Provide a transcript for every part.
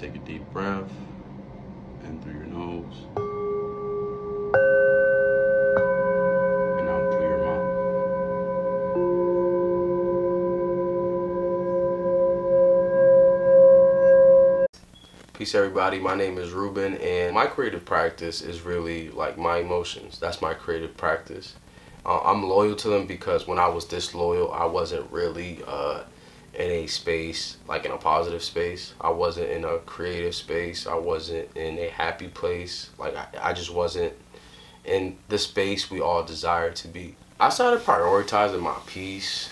Take a deep breath in through your nose and out through your mouth. Peace everybody, my name is Ruben, and my creative practice is really like my emotions. That's my creative practice. I'm loyal to them because when I was disloyal, I wasn't really in a space, like in a positive space. I wasn't in a creative space. I wasn't in a happy place. Like I just wasn't in the space we all desire to be. I started prioritizing my peace,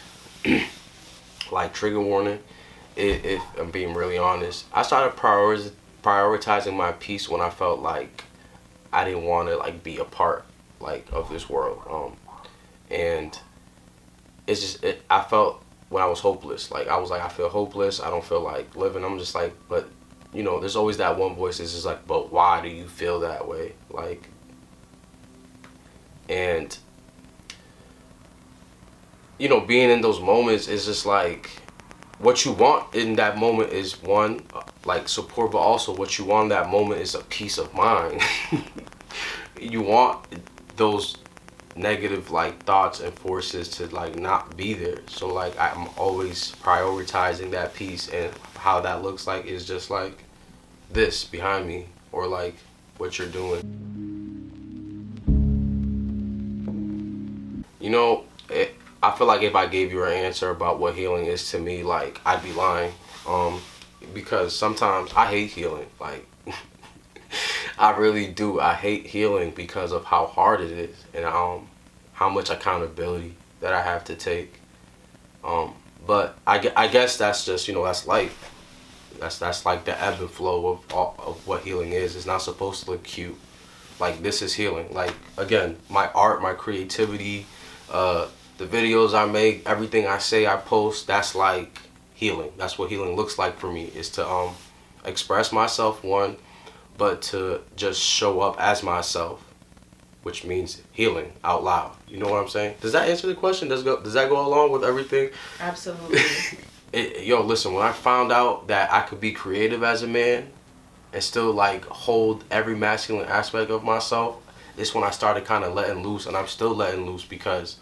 like trigger warning, if I'm being really honest. I started prioritizing my peace when I felt like I didn't want to like be a part like of this world. And it's just, I felt when I was hopeless, like I feel hopeless, I don't feel like living. I'm just like, but you know, there's always that one voice that's just like, but why do you feel that way? Like, and you know, being in those moments is just like, what you want in that moment is one, like support, but also what you want in that moment is a peace of mind. You want those negative like thoughts and forces to like not be there. So like I'm always prioritizing that peace, and how that looks like is just like this behind me, or like what you're doing. You know, I feel like if I gave you an answer about what healing is to me, like I'd be lying. Because sometimes I hate healing. Like I really do. I hate healing because of how hard it is, and how much accountability that I have to take. But I guess that's just, you know, that's life. That's like the ebb and flow of what healing is. It's not supposed to look cute. Like this is healing. Like again, my art, my creativity, the videos I make, everything I say, I post, that's like healing. That's what healing looks like for me, is to express myself, one, but to just show up as myself, which means healing out loud. You know what I'm saying? Does that answer the question? Does that go along with everything? Absolutely. Yo, listen, when I found out that I could be creative as a man and still like hold every masculine aspect of myself, it's when I started kind of letting loose, and I'm still letting loose. Because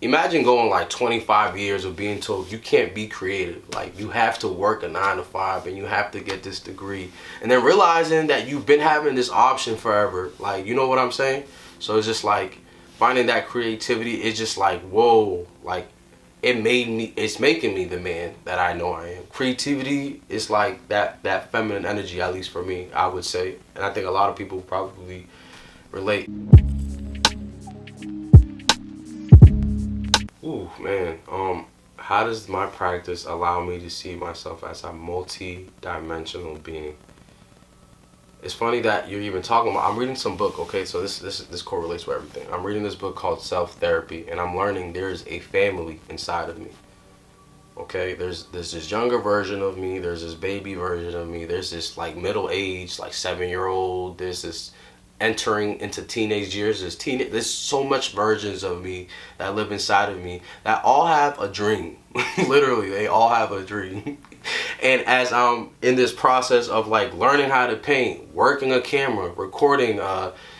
imagine going like 25 years of being told you can't be creative. Like you have to work a 9 to 5 and you have to get this degree. And then realizing that you've been having this option forever. Like, you know what I'm saying? So it's just like finding that creativity is just like, whoa, like it's making me the man that I know I am. Creativity is like that feminine energy, at least for me, I would say. And I think a lot of people probably relate. Ooh, man, how does my practice allow me to see myself as a multi-dimensional being? It's funny that you're even talking about, I'm reading some book, okay, so this correlates with everything. I'm reading this book called Self-Therapy, and I'm learning there's a family inside of me. Okay, there's this younger version of me, there's this baby version of me, there's this like middle-aged, like 7-year-old, there's this entering into teenage years, there's so much versions of me that live inside of me that all have a dream. Literally, they all have a dream. And as I'm in this process of like learning how to paint, working a camera, recording,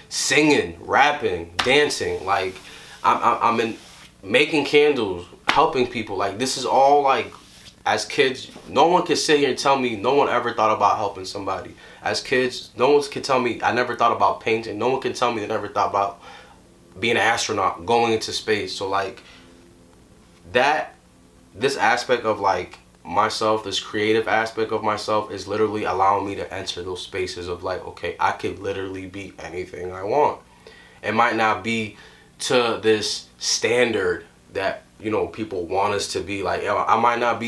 singing, rapping, dancing, like I'm in making candles, helping people, like this is all like, as kids, no one can sit here and tell me no one ever thought about helping somebody. As kids, no one can tell me I never thought about painting. No one can tell me they never thought about being an astronaut, going into space. So like this aspect of like myself, this creative aspect of myself, is literally allowing me to enter those spaces of like, okay, I could literally be anything I want. It might not be to this standard that, you know, people want us to be. Like, I might not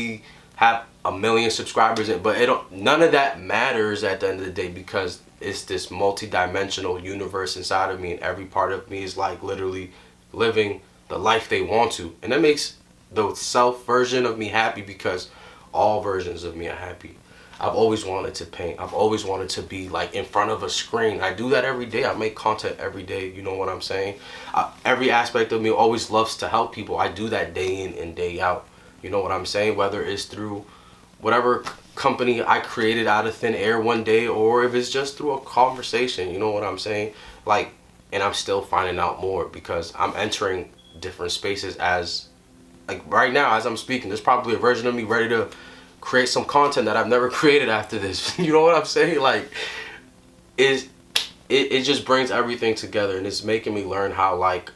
have 1 million subscribers, but none of that matters at the end of the day, because it's this multi-dimensional universe inside of me, and every part of me is like literally living the life they want to. And that makes the self version of me happy, because all versions of me are happy. I've always wanted to paint. I've always wanted to be like in front of a screen. I do that every day. I make content every day. You know what I'm saying? Every aspect of me always loves to help people. I do that day in and day out. You know what I'm saying? Whether it's through whatever company I created out of thin air one day, or if it's just through a conversation, you know what I'm saying? Like, and I'm still finding out more because I'm entering different spaces as, like right now as I'm speaking, there's probably a version of me ready to create some content that I've never created after this. You know what I'm saying? Like, it just brings everything together, and it's making me learn how, like,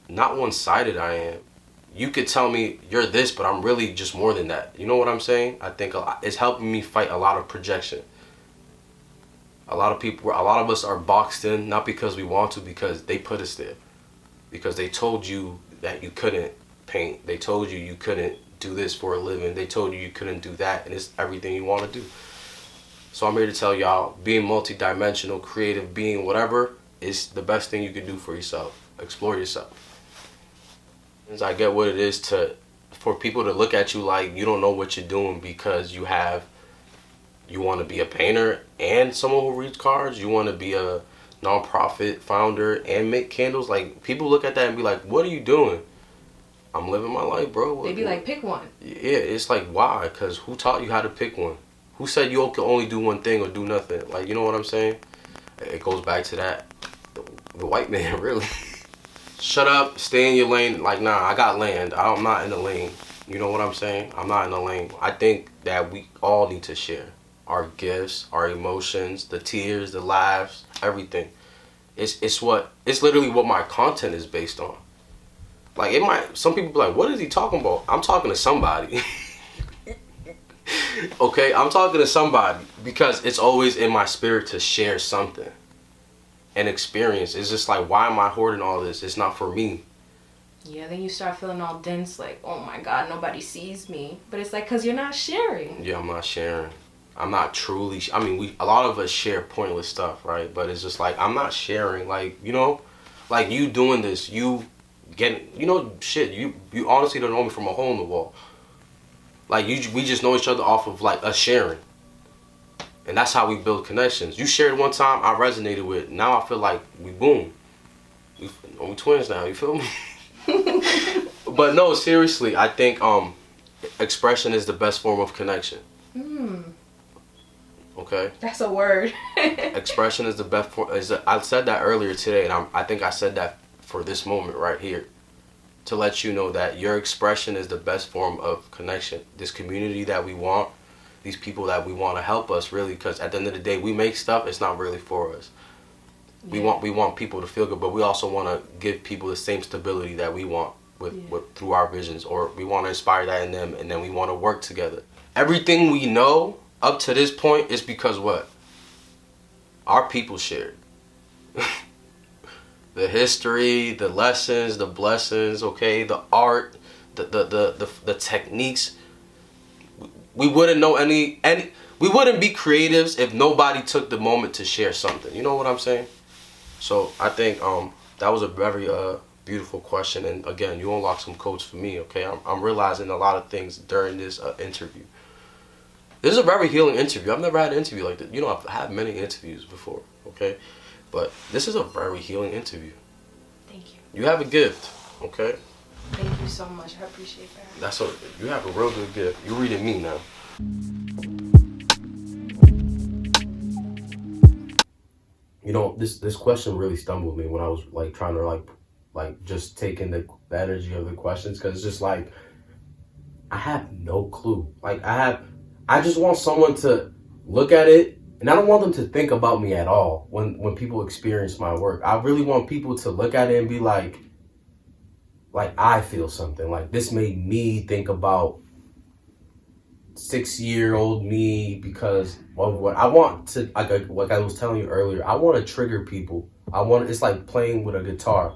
not one-sided I am. You could tell me you're this, but I'm really just more than that. You know what I'm saying? I think it's helping me fight a lot of projection. A lot of us are boxed in, not because we want to, because they put us there. Because they told you that you couldn't paint. They told you couldn't do this for a living. They told you couldn't do that, and it's everything you want to do. So I'm here to tell y'all, being multidimensional, creative, being whatever, is the best thing you can do for yourself. Explore yourself. I get what it is for people to look at you like you don't know what you're doing because you want to be a painter and someone who reads cards. You want to be a nonprofit founder and make candles. Like, people look at that and be like, what are you doing? I'm living my life, bro. They be like, pick one. Yeah, it's like, why? Because who taught you how to pick one? Who said you can only do one thing or do nothing? Like, you know what I'm saying? It goes back to that. The white man, really. Shut up, stay in your lane. Like, nah, I got land. I'm not in the lane. You know what I'm saying? I'm not in the lane. I think that we all need to share our gifts, our emotions, the tears, the laughs, everything. It's literally what my content is based on. Like, some people be like, what is he talking about? I'm talking to somebody. Okay, I'm talking to somebody because it's always in my spirit to share something. An experience. It's just like, why am I hoarding all this? It's not for me. Yeah, then you start feeling all dense, like, oh my God, nobody sees me. But it's like, because you're not sharing. Yeah, I'm not sharing. I'm not truly, a lot of us share pointless stuff, right? But it's just like, I'm not sharing, like, you know, like you doing this, you getting, you know, shit, you honestly don't know me from a hole in the wall. Like, we just know each other off of, like, us sharing. And that's how we build connections. You shared one time, I resonated with it. Now I feel like we boom. We twins now, you feel me? But no, seriously, I think expression is the best form of connection. Okay? That's a word. Expression is the best form. I said that earlier today, and I think I said that for this moment right here. To let you know that your expression is the best form of connection. This community that we want, these people that we want to help us, really, because at the end of the day, we make stuff, it's not really for us. Yeah. We want people to feel good, but we also want to give people the same stability that we want through our visions, or we want to inspire that in them, and then we want to work together. Everything we know up to this point is because what? Our people shared. The history, the lessons, the blessings, okay, the art, the techniques. We wouldn't know we wouldn't be creatives if nobody took the moment to share something. You know what I'm saying? So I think that was a very beautiful question, and again, you unlocked some codes for me. Okay, I'm realizing a lot of things during this interview. This is a very healing interview. I've never had an interview like this. You know, I've had many interviews before. Okay, but this is a very healing interview. Thank you. You have a gift. Okay. Thank you so much. I appreciate that. You have a real good gift. You're reading me now. You know, this question really stumbled me when I was like trying to like just take in the energy of the questions, because it's just like I have no clue. Like I just want someone to look at it, and I don't want them to think about me at all when people experience my work. I really want people to look at it and be like I feel something. Like, this made me think about 6-year-old me, because of what I want to, like I was telling you earlier, I want to trigger people. It's like playing with a guitar.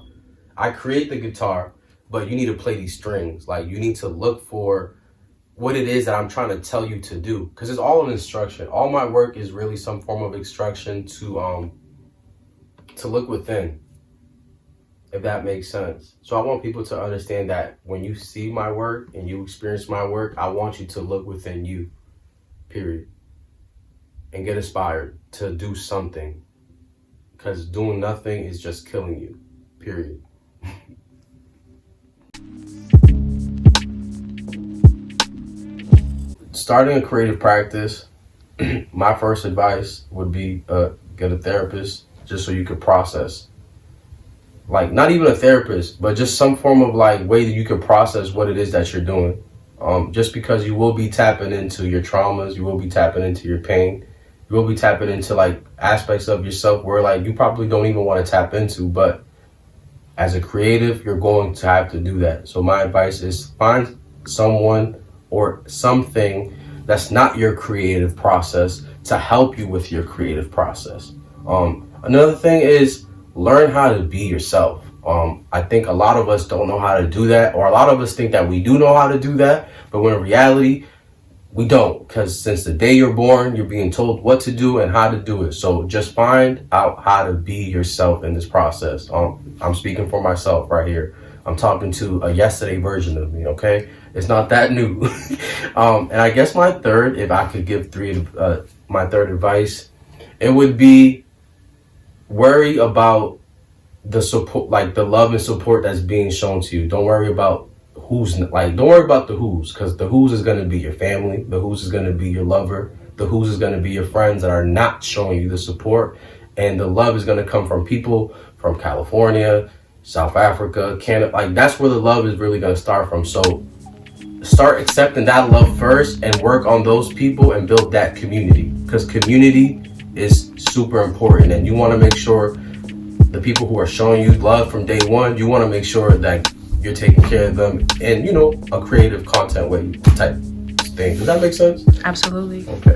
I create the guitar, but you need to play these strings. Like, you need to look for what it is that I'm trying to tell you to do, because it's all an instruction. All my work is really some form of instruction to look within, if that makes sense. So I want people to understand that when you see my work and you experience my work, I want you to look within you, period, and get inspired to do something, because doing nothing is just killing you, period. starting a creative practice, my first advice would be get a therapist just so you could process. Like, not even a therapist, but just some form of like way that you can process what it is that you're doing. Just because you will be tapping into your traumas, you will be tapping into your pain, you will be tapping into like aspects of yourself where like you probably don't even want to tap into, but as a creative, you're going to have to do that. So my advice is find someone or something that's not your creative process to help you with your creative process. Another thing is learn how to be yourself. I think a lot of us don't know how to do that, or a lot of us think that we do know how to do that, but when in reality, we don't, because since the day you're born, you're being told what to do and how to do it. So just find out how to be yourself in this process. I'm speaking for myself right here. I'm talking to a yesterday version of me, okay? It's not that new. And I guess my third, if I could give my third advice, it would be worry about the support, like the love and support that's being shown to you. Don't worry about don't worry about the who's, because the who's is going to be your family, the who's is going to be your lover, the who's is going to be your friends that are not showing you the support, and the love is going to come from people from California, South Africa, Canada. Like, that's where the love is really going to start from. So start accepting that love first and work on those people and build that community, because community is super important, and you want to make sure the people who are showing you love from day one, you want to make sure that you're taking care of them in, a creative content way type thing. Does that make sense? Absolutely. Okay.